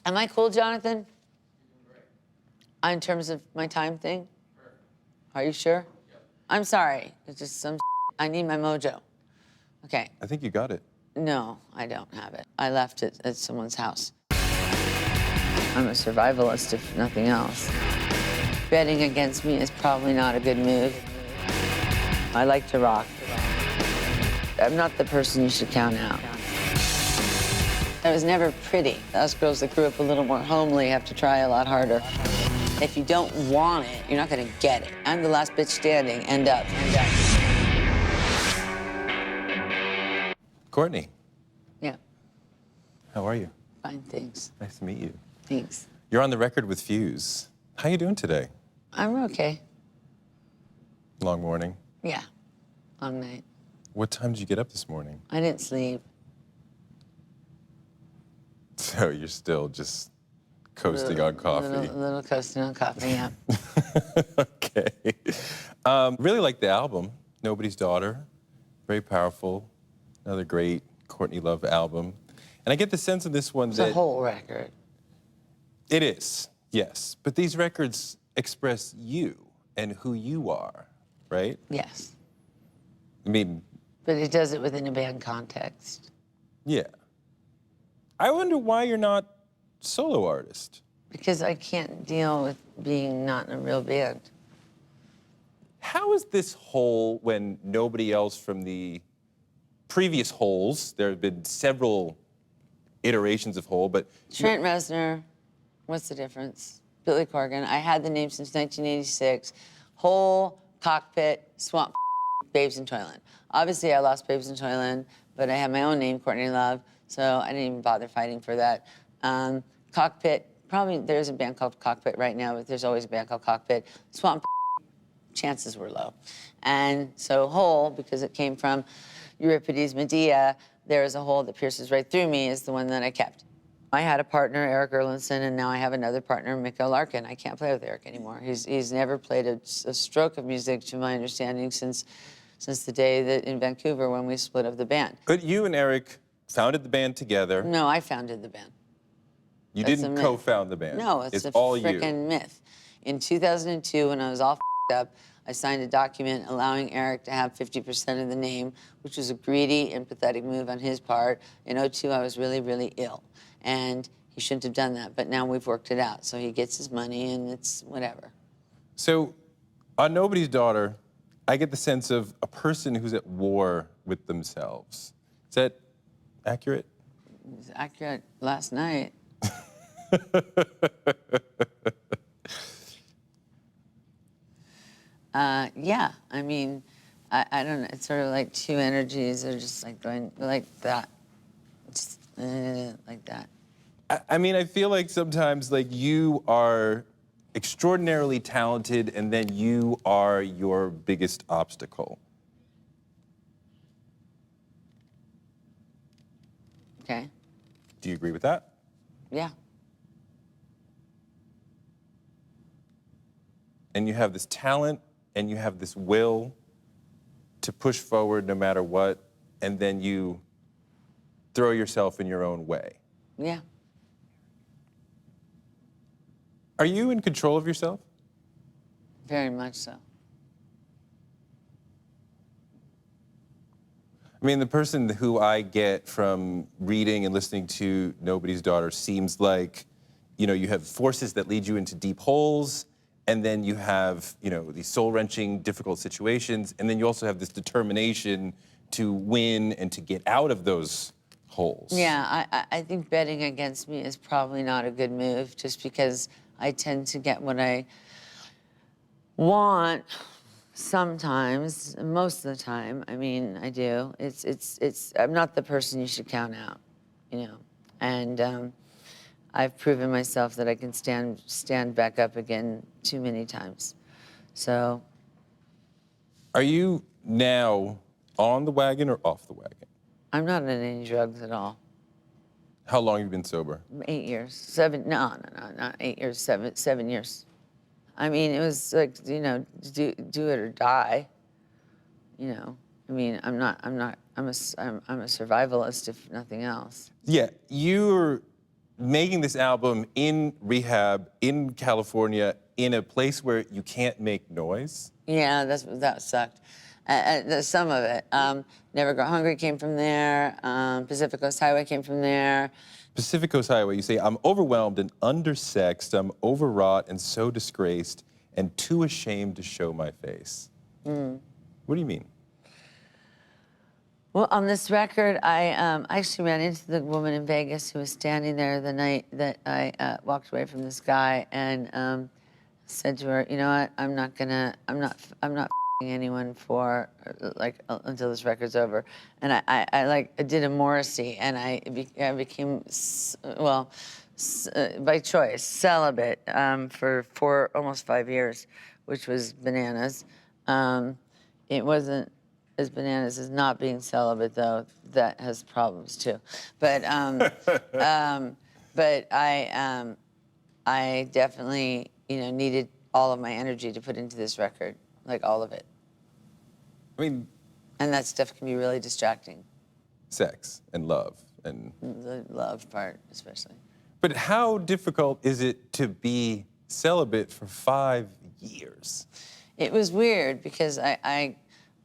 Am I cool, Jonathan? In terms of my time thing? Are you sure? I'm sorry. It's just some I need my mojo. Okay. I think you got it. No, I don't have it. I left it at someone's house. I'm a survivalist, if nothing else. Betting against me is probably not a good move. I like to rock. I'm not the person you should count out. I was never pretty. Us girls that grew up a little more homely have to try a lot harder. If you don't want it, you're not gonna get it. I'm the last bitch standing. End up. Courtney. Yeah, How are you? fine, thanks. Nice to meet you. Thanks. You're on the record with Fuse. How you doing today? I'm okay. Long morning. Yeah, long night. What time did you get up this morning? I didn't sleep. So you're still just coasting on coffee. Little coasting on coffee, yeah. Okay. Really like the album, Nobody's Daughter. Very powerful. Another great Courtney Love album. And I get the sense in this one It's that... a whole record. It is, yes. But these records express you and who you are, right? Yes. I mean... But it does it within a band context. Yeah. I wonder why you're not a solo artist. Because I can't deal with being not in a real band. How is this whole when nobody else from the previous Holes, there have been several iterations of Hole, but... Trent Reznor, what's the difference? Billy Corgan, I had the name since 1986. Hole, Cockpit, Swamp, Babes in Toyland. Obviously, I lost Babes in Toyland, but I had my own name, Courtney Love, so I didn't even bother fighting for that. Cockpit, probably there's a band called Cockpit right now, but there's always a band called Cockpit. Swamp, chances were low. And so Hole, because it came from Euripides' Medea, there is a hole that pierces right through me, is the one that I kept. I had a partner, Eric Erlandson, and now I have another partner, Mikko Larkin. I can't play with Eric anymore. He's never played a stroke of music, to my understanding, since the day that in Vancouver when we split up the band. But you and Eric founded the band together. No, I founded the band. You That's didn't a myth. co-found the band. No, it's a all you. frickin' myth. In 2002, when I was all up, I signed a document allowing Eric to have 50% of the name, which was a greedy and pathetic move on his part. In 2002, I was really, really ill, and he shouldn't have done that, but now we've worked it out. So he gets his money, and it's whatever. So, on Nobody's Daughter, I get the sense of a person who's at war with themselves. Is that accurate? It was accurate last night. Yeah, I mean, I don't know, it's sort of like two energies are just like going like that. Just, like that. I mean, I feel like sometimes like you are extraordinarily talented and then you are your biggest obstacle. Okay. Do you agree with that? Yeah. And you have this talent and you have this will to push forward no matter what, and then you throw yourself in your own way. Yeah. Are you in control of yourself? Very much so. I mean, the person who I get from reading and listening to Nobody's Daughter seems like, you know, you have forces that lead you into deep holes, and then you have, you know, these soul-wrenching, difficult situations, and then you also have this determination to win and to get out of those holes. Yeah, I think betting against me is probably not a good move, just because I tend to get what I want sometimes, most of the time. I mean, I do. I'm not the person you should count out, you know, and I've proven myself that I can stand back up again too many times. So. Are you now on the wagon or off the wagon? I'm not on any drugs at all. How long have you been sober? 8 years. No, not 8 years, 7 years. I mean, it was like, you know, do it or die. You know, I mean, I'm a survivalist, if nothing else. Yeah, you're making this album in rehab, in California, in a place where you can't make noise. Yeah, that sucked. Some of it. Never Go Hungry came from there. Pacific Coast Highway came from there. Pacific Coast Highway, you say, I'm overwhelmed and undersexed, I'm overwrought and so disgraced and too ashamed to show my face. What do you mean? Well, on this record, I actually ran into the woman in Vegas who was standing there the night that I walked away from this guy, and said to her, you know what, I'm not f***ing anyone for until this record's over. And I did a Morrissey, and I became by choice celibate for almost 5 years, which was bananas. It wasn't as bananas as not being celibate, though. That has problems too. But I definitely needed all of my energy to put into this record, like all of it. I mean, and that stuff can be really distracting. Sex and love and the love part, especially. But how difficult is it to be celibate for 5 years? It was weird because I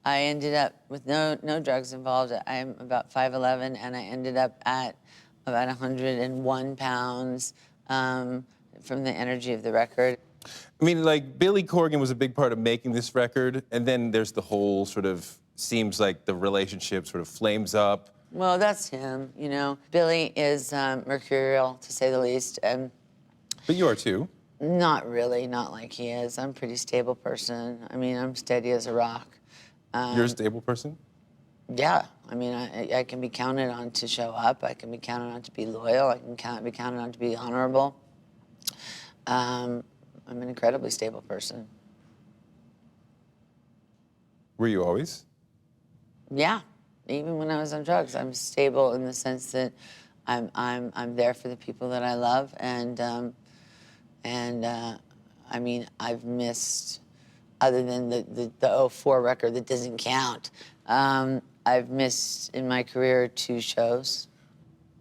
ended up with no drugs involved. I'm about 5'11", and I ended up at about 101 pounds from the energy of the record. I mean, like, Billy Corgan was a big part of making this record, and then there's the whole sort of, seems like the relationship sort of flames up. Well, that's him, Billy is mercurial, to say the least. But you are too. Not really, not like he is. I'm a pretty stable person. I mean, I'm steady as a rock. You're a stable person? Yeah. I mean, I can be counted on to show up. I can be counted on to be loyal. I can be counted on to be honorable. I'm an incredibly stable person. Were you always? Yeah. Even when I was on drugs, I'm stable in the sense that I'm there for the people that I love, and I mean, I've missed, other than the 04 record that doesn't count, I've missed in my career 2 shows.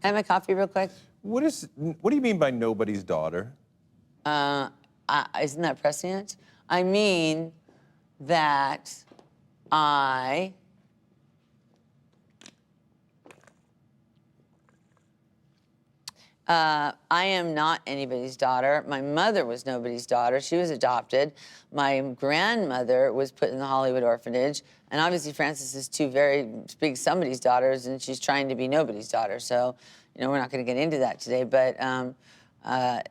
Can I have my coffee real quick? What do you mean by nobody's daughter? Isn't that prescient? I mean that I am not anybody's daughter. My mother was nobody's daughter. She was adopted. My grandmother was put in the Hollywood orphanage. And obviously Frances is 2 very big somebody's daughters, and she's trying to be nobody's daughter. So, we're not going to get into that today. But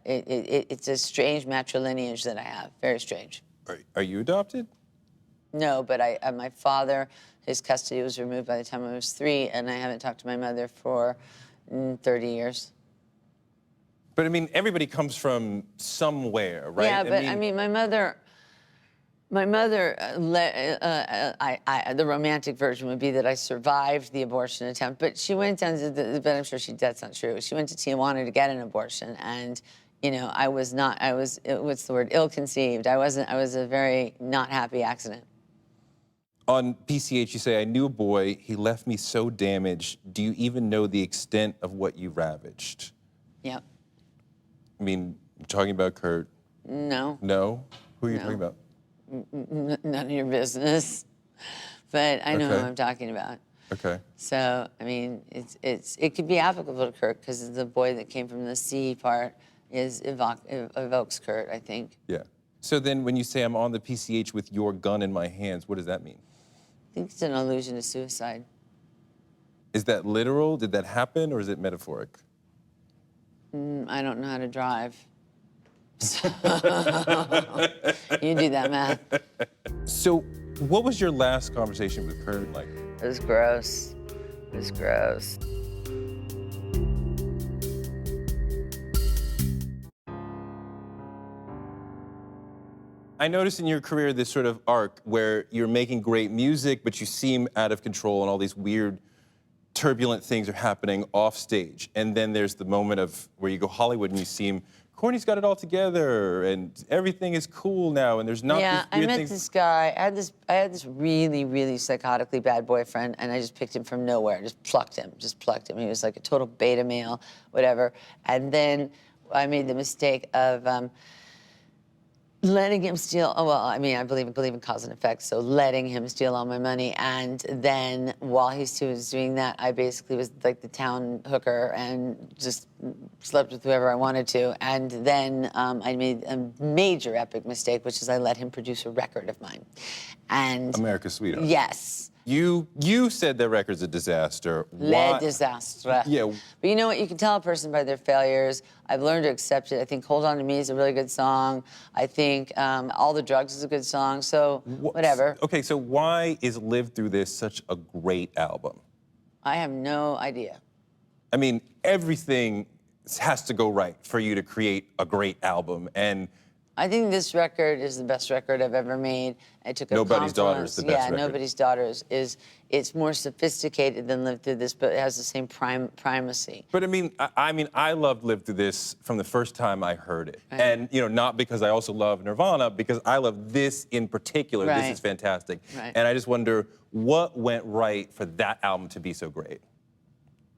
it's a strange matrilineage that I have. Very strange. Are you adopted? No, but my father, his custody was removed by the time I was 3, and I haven't talked to my mother for 30 years. But I mean, everybody comes from somewhere, right? Yeah, but I mean my mother, the romantic version would be that I survived the abortion attempt, but she went down to but I'm sure that's not true. She went to Tijuana to get an abortion, and I was what's the word, ill-conceived. I was a very not happy accident. On PCH, you say, I knew a boy, he left me so damaged. Do you even know the extent of what you ravaged? Yep. I mean, you're talking about Kurt. No. No? Who are you talking about? None of your business. But I know who I'm talking about. Okay. So, I mean, it could be applicable to Kurt because the boy that came from the sea part evokes Kurt, I think. Yeah. So then when you say I'm on the PCH with your gun in my hands, what does that mean? I think it's an allusion to suicide. Is that literal? Did that happen, or is it metaphoric? I don't know how to drive. So you do that math. So what was your last conversation with Kurt like? It was gross. It was gross. I noticed in your career this sort of arc where you're making great music, but you seem out of control and all these weird, turbulent things are happening off stage. And then there's the moment of where you go Hollywood and you seem Courtney's got it all together, and everything is cool now, and there's not Yeah, these I weird met things. this guy. I had this really, really psychotically bad boyfriend, and I just picked him from nowhere. Just plucked him. He was like a total beta male, whatever. And then I made the mistake of letting him steal. Oh well, I mean, I believe in cause and effect. So letting him steal all my money, and then while he was doing that, I basically was like the town hooker and just slept with whoever I wanted to. And then I made a major epic mistake, which is I let him produce a record of mine. And America's Sweetheart. yes. You said that record's a disaster. Le disaster. Yeah. But you know what? You can tell a person by their failures. I've learned to accept it. I think Hold On to Me is a really good song. I think All the Drugs is a good song. So whatever. Okay, so why is Live Through This such a great album? I have no idea. I mean, everything has to go right for you to create a great album. And I think this record is the best record I've ever made. I took a Nobody's Daughter confluence. is the best record. Nobody's Daughter is it's more sophisticated than Live Through This, but it has the same primacy. But I mean, I loved Live Through This from the first time I heard it. Right. And, you know, not because I also love Nirvana, because I love this in particular. Right. This is fantastic. Right. And I just wonder what went right for that album to be so great.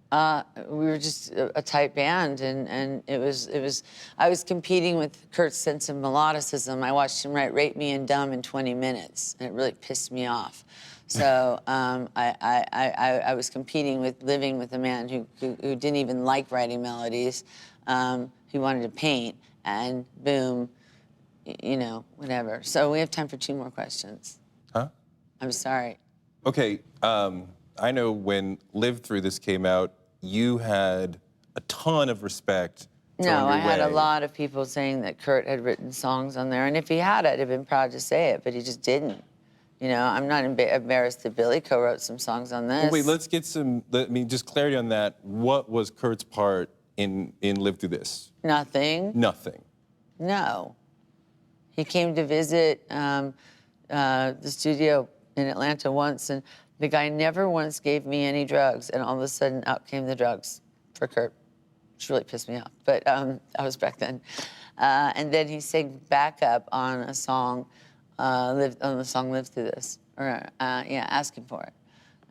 We were just a tight band, and it was. I was competing with Kurt's sense of melodicism. I watched him write "Rape Me" and "Dumb" in 20 minutes, and it really pissed me off. So I was competing with living with a man who didn't even like writing melodies, who wanted to paint, and boom, you know, whatever. So we have time for 2 more questions. Huh? I'm sorry. Okay, I know when Live Through This came out, you had a ton of respect thrown No, your I had a way. lot of people saying that Kurt had written songs on there, and if he had, I'd have been proud to say it, but he just didn't. You know, I'm not embarrassed that Billy co-wrote some songs on this. Well, wait, let's get just clarity on that. What was Kurt's part in Live Through This? Nothing. Nothing. No. He came to visit the studio in Atlanta once, and the guy never once gave me any drugs, and all of a sudden out came the drugs for Kurt, which really pissed me off, but I was back then. And then he sang backup on a song, Live Through This, or asking for it.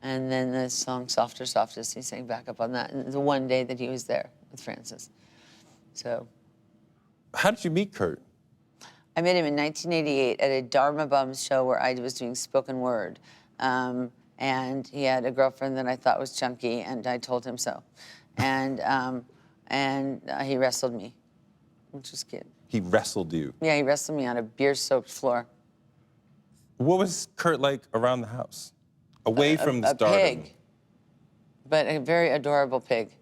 And then the song Softer, Softest, he sang backup on that, and the one day that he was there with Francis. So. How did you meet Kurt? I met him in 1988 at a Dharma Bums show where I was doing spoken word. And he had a girlfriend that I thought was chunky, and I told him so. And he wrestled me, which was cute. He wrestled you. Yeah, he wrestled me on a beer-soaked floor. What was Kurt like around the house? Away from the stardom? A pig, but a very adorable pig.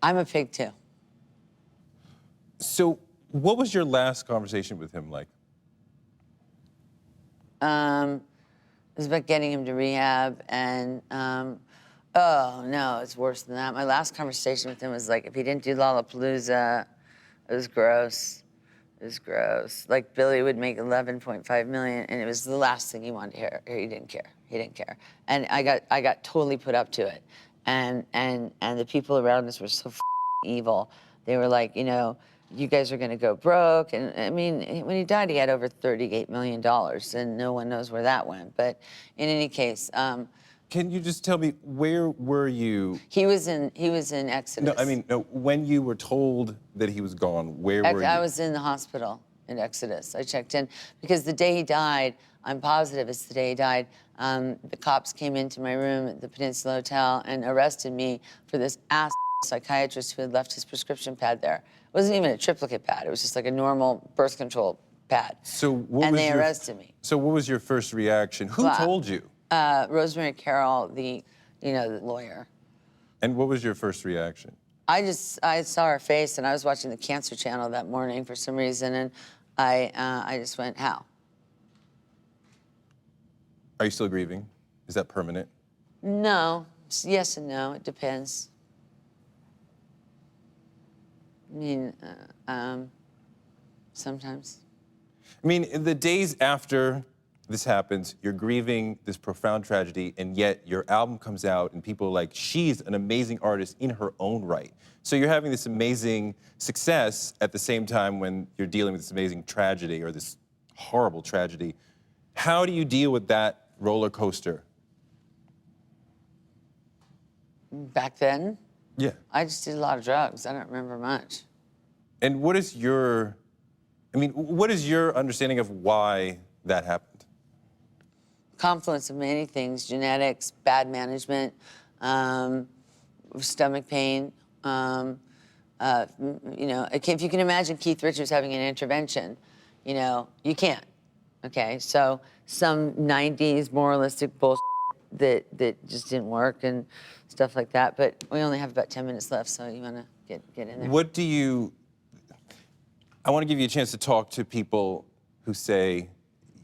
I'm a pig, too. So what was your last conversation with him like? It was about getting him to rehab, and oh no, it's worse than that. My last conversation with him was like, if he didn't do Lollapalooza, it was gross. It was gross. Like Billy would make 11.5 million, and it was the last thing he wanted to hear. He didn't care. He didn't care, and I got totally put up to it, and the people around us were so evil. They were like, you know, you guys are going to go broke. And I mean, when he died, he had over $38 million, and no one knows where that went. But in any case, can you just tell me, where were you? he was in Exodus. No, I mean, no, when you were told that he was gone, where were you? I was in the hospital in Exodus. I checked in because the day he died, I'm positive it's the day he died, the cops came into my room at the Peninsula Hotel and arrested me for this ass psychiatrist who had left his prescription pad there. It wasn't even a triplicate pad. It was just like a normal birth control pad. So what and was they your, arrested me. So what was your first reaction? Who Well, told you? Rosemary Carroll, the lawyer. And what was your first reaction? I saw her face, and I was watching the Cancer Channel that morning for some reason, and I just went, how? Are you still grieving? Is that permanent? No. Yes and no. It depends. I mean, sometimes. I mean, in the days after this happens, you're grieving this profound tragedy, and yet your album comes out and people are like, she's an amazing artist in her own right. So you're having this amazing success at the same time when you're dealing with this amazing tragedy or this horrible tragedy. How do you deal with that roller coaster? Back then, Yeah. I just did a lot of drugs. I don't remember much. And what is your understanding of why that happened? Confluence of many things: genetics, bad management, stomach pain. You know, if you can imagine Keith Richards having an intervention, you know, you can't. Okay, so some '90s moralistic bullshit that just didn't work and stuff like that. But we only have about 10 minutes left, so you want to get in there. What do you? I want to give you a chance to talk to people who say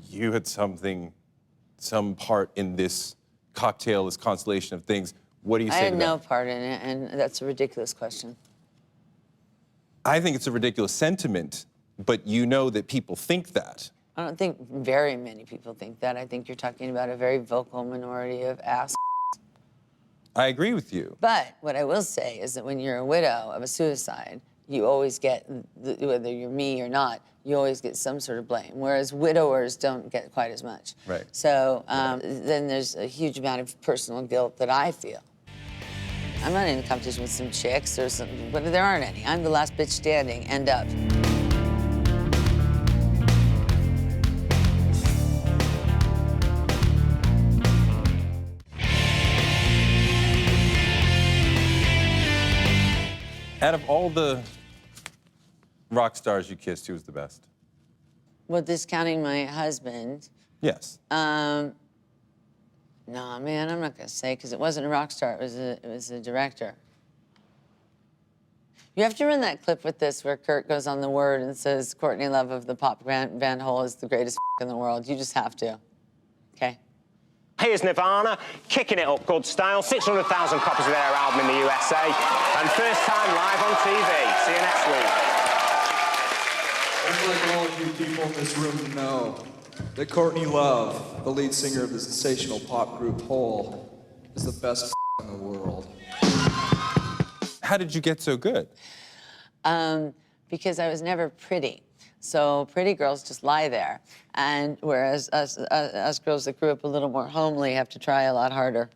you had some part in this cocktail, this constellation of things. What do you say I had to that? no part in it, and that's a ridiculous question. I think it's a ridiculous sentiment, but you know that people think that. I don't think very many people think that. I think you're talking about a very vocal minority of ass. I agree with you. But what I will say is that when you're a widow of a suicide, you always get, whether you're me or not, you always get some sort of blame, whereas widowers don't get quite as much. Right. So then there's a huge amount of personal guilt that I feel. I'm not in a competition with some chicks or something, but there aren't any. I'm the last bitch standing, end of. Out of all the rock stars you kissed, who was the best? Well, discounting my husband. Yes. No, man, I'm not gonna say because it wasn't a rock star. It was a director. You have to run that clip with this where Kurt goes on the word and says Courtney Love of the pop band Hole is the greatest in the world. You just have to. Okay. Here's Nirvana, kicking it up good style. 600,000 copies of their album in the USA, and first time live on TV. See you next week. I'd like all of you people in this room to know that Courtney Love, the lead singer of the sensational pop group Hole, is the best in the world. How did you get so good? Because I was never pretty. So pretty girls just lie there. And whereas us girls that grew up a little more homely have to try a lot harder.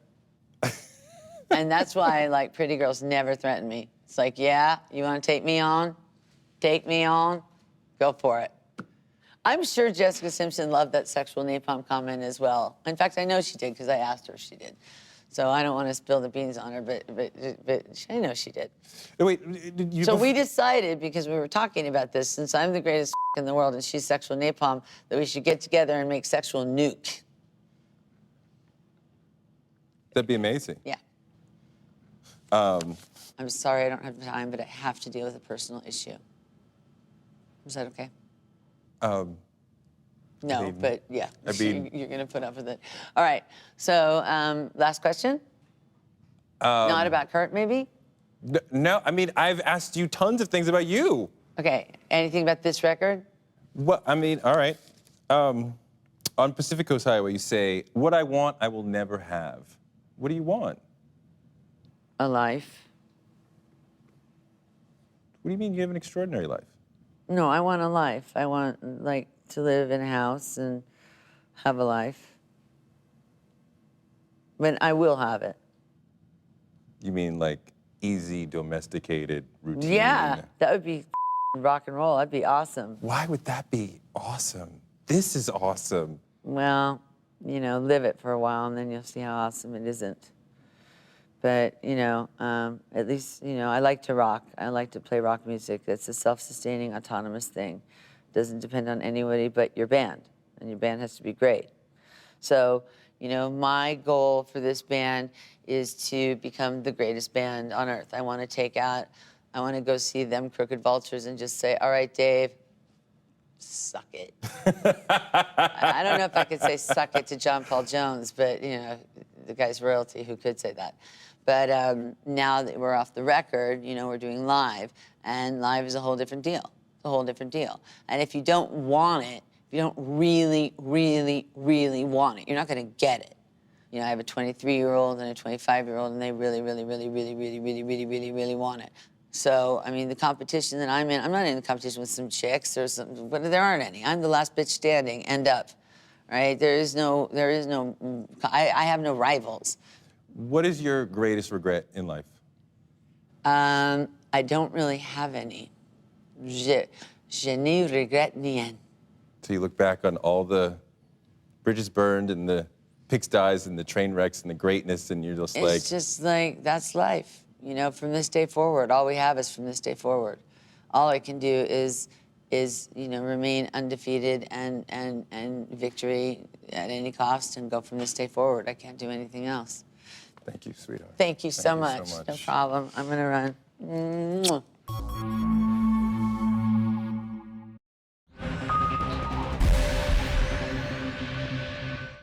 And that's why, like, pretty girls never threaten me. It's like, yeah, you want to take me on? Take me on? Go for it. I'm sure Jessica Simpson loved that sexual napalm comment as well. In fact, I know she did because I asked her if she did. So I don't want to spill the beans on her, but I know she did. Wait, did you? So we decided, because we were talking about this, since I'm the greatest in the world and she's sexual napalm, that we should get together and make sexual nuke. That'd be amazing. Yeah. I'm sorry I don't have time, but I have to deal with a personal issue. Is that okay? No, mean, but yeah, I mean- you're gonna put up with it. All right, so last question? Not about Kurt, maybe? No, I mean, I've asked you tons of things about you. Okay, anything about this record? What, I mean, all right. On Pacific Coast Highway, you say, what I want, I will never have. What do you want? A life. What do you mean you have an extraordinary life? No, I want a life. I want, like, to live in a house and have a life. But I will have it. You mean like easy, domesticated, routine? Yeah, that would be rock and roll. That'd be awesome. Why would that be awesome? This is awesome. Well, you know, live it for a while and then you'll see how awesome it isn't. But, you know, at least, you know, I like to rock. I like to play rock music. It's a self-sustaining, autonomous thing. It doesn't depend on anybody but your band. And your band has to be great. So, you know, my goal for this band is to become the greatest band on earth. I want to go see them Crooked Vultures and just say, all right, Dave, suck it. I don't know if I could say suck it to John Paul Jones, but, you know, the guy's royalty who could say that. But now that we're off the record, you know, we're doing live, and live is a whole different deal. It's a whole different deal. And if you don't want it you don't really, really, really want it, you're not going to get it. You know, I have a 23-year-old and a 25-year-old, and they really, really, really, really, really, really, really, really, really want it. So, I mean, the competition that I'm in, I'm not in the competition with some chicks or something, but there aren't any. I'm the last bitch standing, end up, right? I have no rivals. What is your greatest regret in life? I don't really have any. Je ne regrette rien. So you look back on all the bridges burned and the pigsties and the train wrecks and the greatness, and you're just like... It's just like, that's life. You know, from this day forward, all we have is from this day forward. All I can do is you know, remain undefeated and victory at any cost and go from this day forward. I can't do anything else. Thank you, sweetheart. Thank you so Thank you much. so much. No problem. I'm gonna run. Mwah.